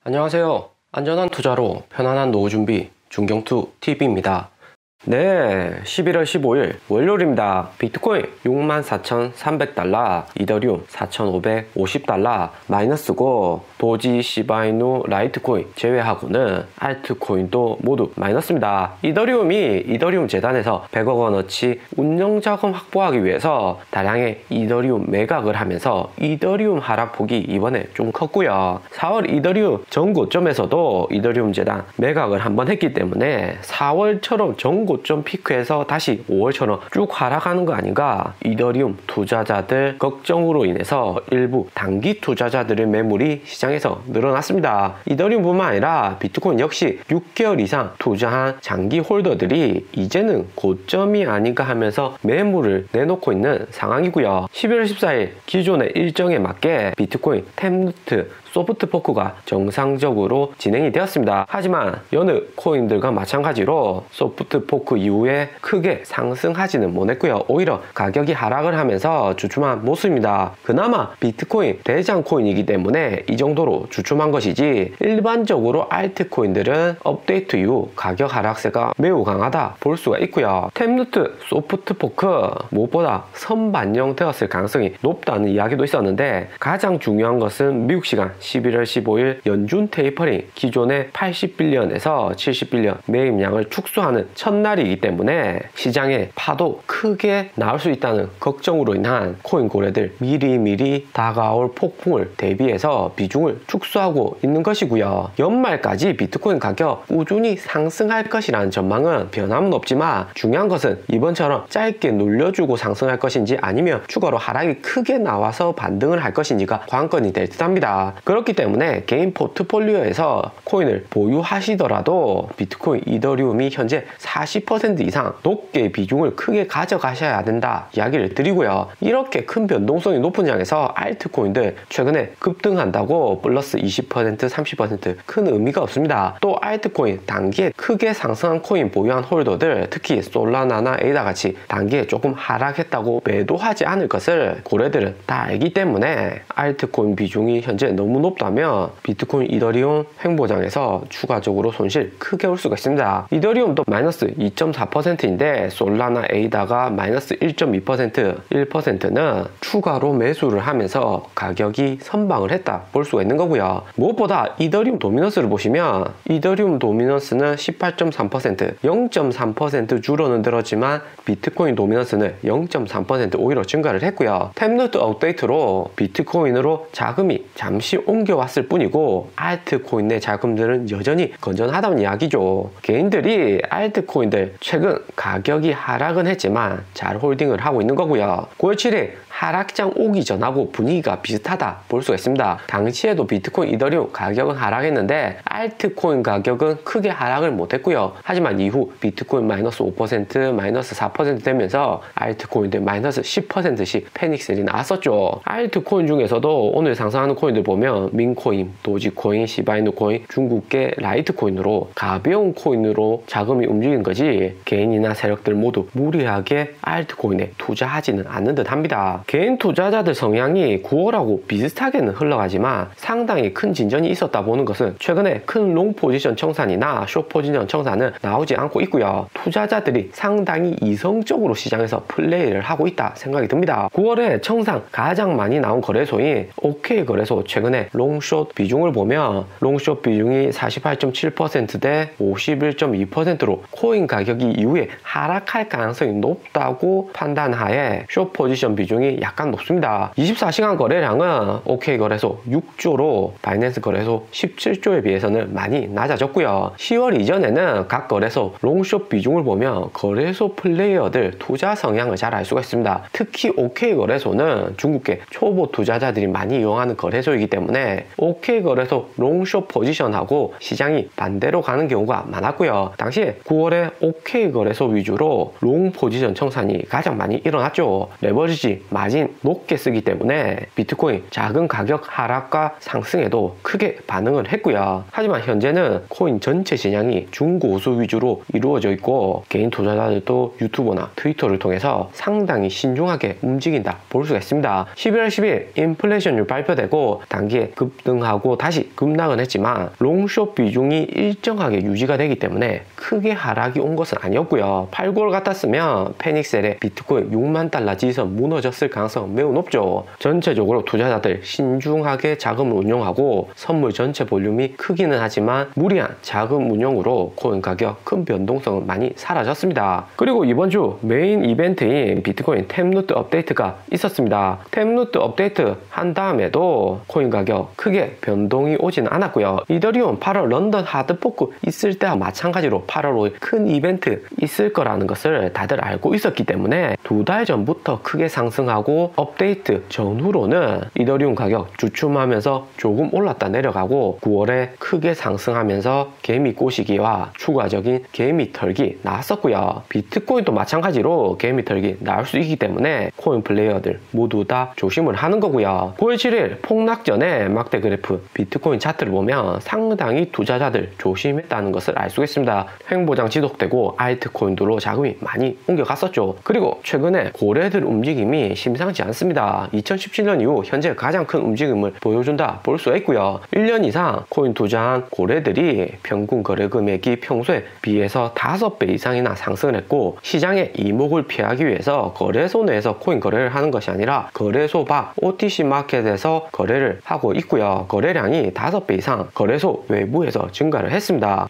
안녕하세요. 안전한 투자로 편안한 노후 준비 중경투TV입니다. 네, 11월 15일 월요일입니다. 비트코인 64,300달러, 이더리움 4,550달러 마이너스고, 도지, 시바이누, 라이트코인 제외하고는 알트코인도 모두 마이너스입니다. 이더리움 재단에서 100억 원어치 운영자금 확보하기 위해서 다량의 이더리움 매각을 하면서 이더리움 하락폭이 이번에 좀 컸고요. 4월 이더리움 전고점에서도 이더리움 재단 매각을 한번 했기 때문에 4월처럼 전고점 피크에서 다시 5월처럼 쭉 하락하는 거 아닌가, 이더리움 투자자들 걱정으로 인해서 일부 단기 투자자들의 매물이 시장에서 늘어났습니다. 이더리움뿐만 아니라 비트코인 역시 6개월 이상 투자한 장기 홀더들이 이제는 고점이 아닌가 하면서 매물을 내놓고 있는 상황이고요. 11월 14일 기존의 일정에 맞게 비트코인 템루트 소프트 포크가 정상적으로 진행이 되었습니다. 하지만 여느 코인들과 마찬가지로 소프트 포크 이후에 크게 상승하지는 못했고요. 오히려 가격이 하락을 하면서 주춤한 모습입니다. 그나마 비트코인 대장 코인이기 때문에 이 정도로 주춤한 것이지, 일반적으로 알트코인들은 업데이트 이후 가격 하락세가 매우 강하다 볼 수가 있고요. 템루트 소프트 포크 무엇보다 선반영 되었을 가능성이 높다는 이야기도 있었는데, 가장 중요한 것은 미국 시간 11월 15일 연준 테이퍼링, 기존의 80빌리언에서 70빌리언 매입량을 축소하는 첫날이기 때문에 시장에 파도 크게 나올 수 있다는 걱정으로 인한 코인 고래들 미리미리 다가올 폭풍을 대비해서 비중을 축소하고 있는 것이고요. 연말까지 비트코인 가격 꾸준히 상승할 것이라는 전망은 변함은 없지만, 중요한 것은 이번처럼 짧게 눌려주고 상승할 것인지 아니면 추가로 하락이 크게 나와서 반등을 할 것인지가 관건이 될 듯합니다. 그렇기 때문에 개인 포트폴리오에서 코인을 보유하시더라도 비트코인, 이더리움이 현재 40% 이상 높게 비중을 크게 가져가셔야 된다 이야기를 드리고요. 이렇게 큰 변동성이 높은 장에서 알트코인들 최근에 급등한다고 플러스 20%, 30% 큰 의미가 없습니다. 또 알트코인 단기에 크게 상승한 코인 보유한 홀더들, 특히 솔라나나 에이다 같이 단기에 조금 하락했다고 매도하지 않을 것을 고래들은 다 알기 때문에, 알트코인 비중이 현재 너무 높다면 비트코인, 이더리움 횡보장에서 추가적으로 손실 크게 올 수가 있습니다. 이더리움도 마이너스 2.4%인데 솔라나, 에이다가 마이너스 1.2%, 1%는 추가로 매수를 하면서 가격이 선방을 했다 볼 수가 있는 거고요. 무엇보다 이더리움 도미넌스를 보시면, 이더리움 도미넌스는 18.3%, 0.3% 줄어는 들었지만 비트코인 도미넌스는 0.3% 오히려 증가를 했고요. 템루트 업데이트로 비트코인으로 자금이 잠시 옮겨왔을 뿐이고, 알트코인 내 자금들은 여전히 건전하다는 이야기죠. 개인들이 알트코인들 최근 가격이 하락은 했지만 잘 홀딩을 하고 있는 거고요. 9월 7일 하락장 오기 전하고 분위기가 비슷하다 볼 수가 있습니다. 당시에도 비트코인, 이더리움 가격은 하락했는데 알트코인 가격은 크게 하락을 못했고요. 하지만 이후 비트코인 마이너스 5%, 마이너스 4% 되면서 알트코인들 마이너스 10%씩 패닉셀이 나왔었죠. 알트코인 중에서도 오늘 상승하는 코인들 보면 민코인, 도지코인, 시바이누 코인, 중국계 라이트코인으로 가벼운 코인으로 자금이 움직이는 거지, 개인이나 세력들 모두 무리하게 알트코인에 투자하지는 않는 듯 합니다. 개인 투자자들 성향이 9월하고 비슷하게는 흘러가지만 상당히 큰 진전이 있었다 보는 것은, 최근에 큰 롱 포지션 청산이나 숏 포지션 청산은 나오지 않고 있고요. 투자자들이 상당히 이성적으로 시장에서 플레이를 하고 있다 생각이 듭니다. 9월에 청산 가장 많이 나온 거래소인 OK 거래소 최근에 롱숏 비중을 보면, 롱숏 비중이 48.7% 대 51.2%로 코인 가격이 이후에 하락할 가능성이 높다고 판단하에 숏 포지션 비중이 약간 높습니다. 24시간 거래량은 OK 거래소 6조로 바이낸스 거래소 17조에 비해서는 많이 낮아졌고요. 10월 이전에는 각 거래소 롱숏 비중을 보면 거래소 플레이어들 투자 성향을 잘 알 수가 있습니다. 특히 OK 거래소는 중국계 초보 투자자들이 많이 이용하는 거래소이기 때문에 OK 거래소 롱숏 포지션하고 시장이 반대로 가는 경우가 많았고요. 당시에 9월에 OK 거래소 위주로 롱 포지션 청산이 가장 많이 일어났죠. 레버리지 마진 높게 쓰기 때문에 비트코인 작은 가격 하락과 상승에도 크게 반응을 했고요. 하지만 현재는 코인 전체 시장이 중고수 위주로 이루어져 있고 개인 투자자들도 유튜브나 트위터를 통해서 상당히 신중하게 움직인다 볼 수가 있습니다. 11월 10일 인플레이션율 발표되고 단기에 급등하고 다시 급락은 했지만 롱숏 비중이 일정하게 유지가 되기 때문에 크게 하락이 온 것은 아니었고요. 8, 9월 같았으면 패닉셀에 비트코인 6만 달러 지선 무너졌을 가능성은 매우 높죠. 전체적으로 투자자들 신중하게 자금을 운용하고 선물 전체 볼륨이 크기는 하지만 무리한 자금 운용으로 코인 가격 큰 변동성은 많이 사라졌습니다. 그리고 이번 주 메인 이벤트인 비트코인 탭루트 업데이트가 있었습니다. 탭루트 업데이트 한 다음에도 코인 가격 크게 변동이 오지는 않았고요. 이더리움 8월 런던 하드포크 있을 때와 마찬가지로 8월 5일 큰 이벤트 있을 거라는 것을 다들 알고 있었기 때문에 2달 전부터 크게 상승하고 업데이트 전후로는 이더리움 가격 주춤하면서 조금 올랐다 내려가고 9월에 크게 상승하면서 개미 꼬시기와 추가적인 개미 털기 나왔었고요. 비트코인도 마찬가지로 개미 털기 나올 수 있기 때문에 코인 플레이어들 모두 다 조심을 하는 거고요. 9월 7일 폭락 전에 막대 그래프 비트코인 차트를 보면 상당히 투자자들 조심했다는 것을 알 수가 있습니다. 횡보장 지속되고 알트코인으로 자금이 많이 옮겨갔었죠. 그리고 최근에 고래들 움직임이 심상치 않습니다. 2017년 이후 현재 가장 큰 움직임을 보여준다 볼 수가 있고요. 1년 이상 코인 투자한 고래들이 평균 거래 금액이 평소에 비해서 5배 이상이나 상승을 했고 시장의 이목을 피하기 위해서 거래소 내에서 코인 거래를 하는 것이 아니라 거래소 밖 OTC 마켓에서 거래를 하고 있고요. 거래량이 5배 이상 거래소 외부에서 증가를 했습니다.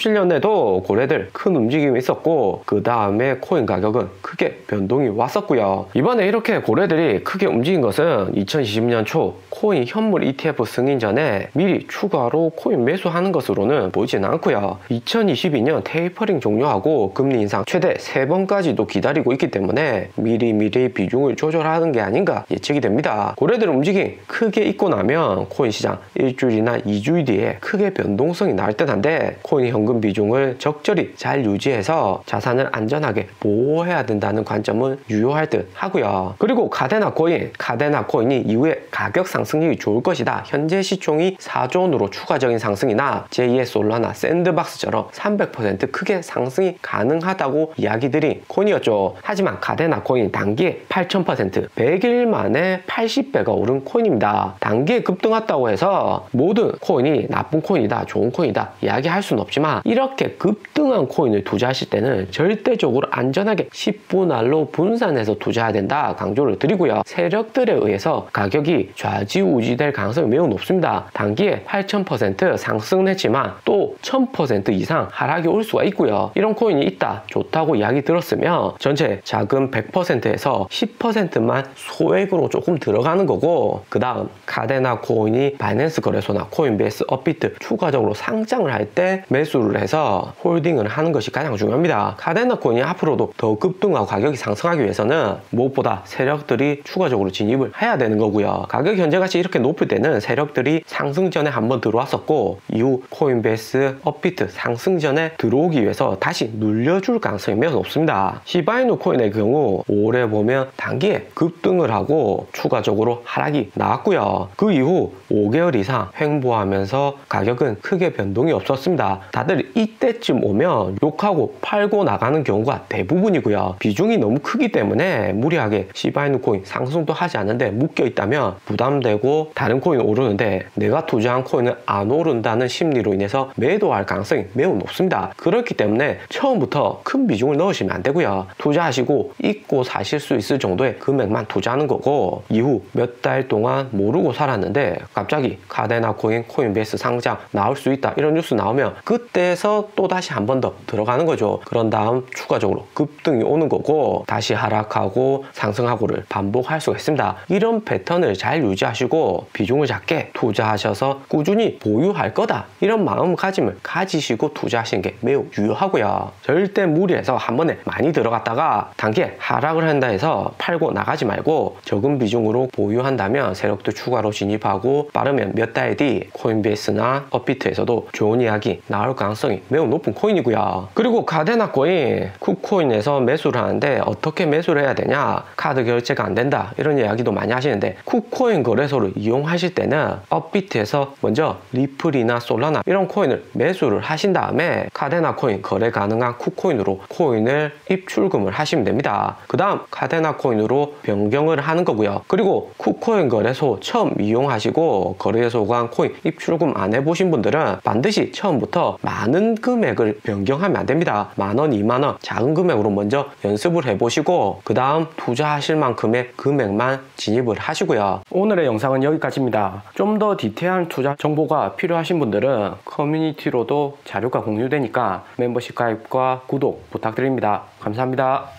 2017년에도 고래들 큰 움직임이 있었고 그 다음에 코인 가격은 크게 변동이 왔었고요. 이번에 이렇게 고래들이 크게 움직인 것은 2020년 초 코인 현물 ETF 승인 전에 미리 추가로 코인 매수하는 것으로는 보이지는 않고요. 2022년 테이퍼링 종료하고 금리 인상 최대 3번까지도 기다리고 있기 때문에 미리 비중을 조절하는 게 아닌가 예측이 됩니다. 고래들 움직임 크게 있고 나면 코인 시장 일주일이나 2주일 뒤에 크게 변동성이 나올 듯한데 코인 현금 비중을 적절히 잘 유지해서 자산을 안전하게 보호해야 된다는 관점은 유효할 듯 하고요. 그리고 카데나 코인이 이후에 가격 상승률이 좋을 것이다. 현재 시총이 4조 원으로 추가적인 상승이나 제2의 솔라나 샌드박스처럼 300% 크게 상승이 가능하다고 이야기드린 코인이었죠. 하지만 카데나 코인 단기에 8000% 100일 만에 80배가 오른 코인입니다. 단기에 급등했다고 해서 모든 코인이 나쁜 코인이다 좋은 코인이다 이야기할 수는 없지만 이렇게 급등한 코인을 투자하실 때는 절대적으로 안전하게 10분할로 분산해서 투자해야 된다 강조를 드리고요. 세력들에 의해서 가격이 좌지우지될 가능성이 매우 높습니다. 단기에 8000% 상승은 했지만 또 1000% 이상 하락이 올 수가 있고요. 이런 코인이 있다 좋다고 이야기 들었으면 전체 자금 100%에서 10%만 소액으로 조금 들어가는 거고 그 다음 카데나 코인이 바이낸스 거래소나 코인베이스 업비트 추가적으로 상장을 할 때 매수를 해서 홀딩을 하는 것이 가장 중요합니다. 카데나 코인이 앞으로도 더 급등하고 가격이 상승하기 위해서는 무엇보다 세력들이 추가적으로 진입을 해야 되는 거고요. 가격 현재같이 이렇게 높을 때는 세력들이 상승 전에 한번 들어왔었고 이후 코인베이스 업비트 상승 전에 들어오기 위해서 다시 눌려줄 가능성이 매우 높습니다. 시바이누 코인의 경우 올해 보면 단기에 급등을 하고 추가적으로 하락이 나왔고요. 그 이후 5개월 이상 횡보하면서 가격은 크게 변동이 없었습니다. 다들 이때쯤 오면 욕하고 팔고 나가는 경우가 대부분이고요. 비중이 너무 크기 때문에 무리하게 시바이누 코인 상승도 하지 않는데 묶여 있다면 부담되고 다른 코인 오르는데 내가 투자한 코인은 안 오른다는 심리로 인해서 매도할 가능성이 매우 높습니다. 그렇기 때문에 처음부터 큰 비중을 넣으시면 안 되고요. 투자하시고 잊고 사실 수 있을 정도의 금액만 투자하는 거고 이후 몇 달 동안 모르고 살았는데 갑자기 카데나 코인, 코인베이스 상장 나올 수 있다 이런 뉴스 나오면 그때서 또 다시 한 번 더 들어가는 거죠. 그런 다음 추가적으로 급등이 오는 거고 다시 하락하고 상승하고를 반복할 수가 있습니다. 이런 패턴을 잘 유지하시고 비중을 작게 투자하셔서 꾸준히 보유할 거다 이런 마음가짐을 가지시고 투자하시는 게 매우 유효하고요. 절대 무리해서 한 번에 많이 들어갔다가 단기에 하락을 한다 해서 팔고 나가지 말고 적은 비중으로 보유한다면 세력도 추가로 진입하고 빠르면 몇 달 뒤 코인베이스나 업비트에서도 좋은 이야기 나올 가능성이 매우 높은 코인이고요. 그리고 카데나 코인, 쿠코인에서 매수를 하는데 어떻게 매수를 해야 되냐? 카드 결제 결제가 안 된다 이런 이야기도 많이 하시는데, 쿠코인 거래소를 이용하실 때는 업비트에서 먼저 리플이나 솔라나 이런 코인을 매수를 하신 다음에 카데나 코인 거래 가능한 쿠코인으로 코인을 입출금을 하시면 됩니다. 그 다음 카데나 코인으로 변경을 하는 거고요. 그리고 쿠코인 거래소 처음 이용하시고 거래소 간 코인 입출금 안 해보신 분들은 반드시 처음부터 많은 금액을 변경하면 안 됩니다. 만원, 2만원 작은 금액으로 먼저 연습을 해보시고 그 다음 투자하실 만큼의 금액만 진입을 하시고요. 오늘의 영상은 여기까지입니다. 좀 더 디테일한 투자 정보가 필요하신 분들은 커뮤니티로도 자료가 공유되니까 멤버십 가입과 구독 부탁드립니다. 감사합니다.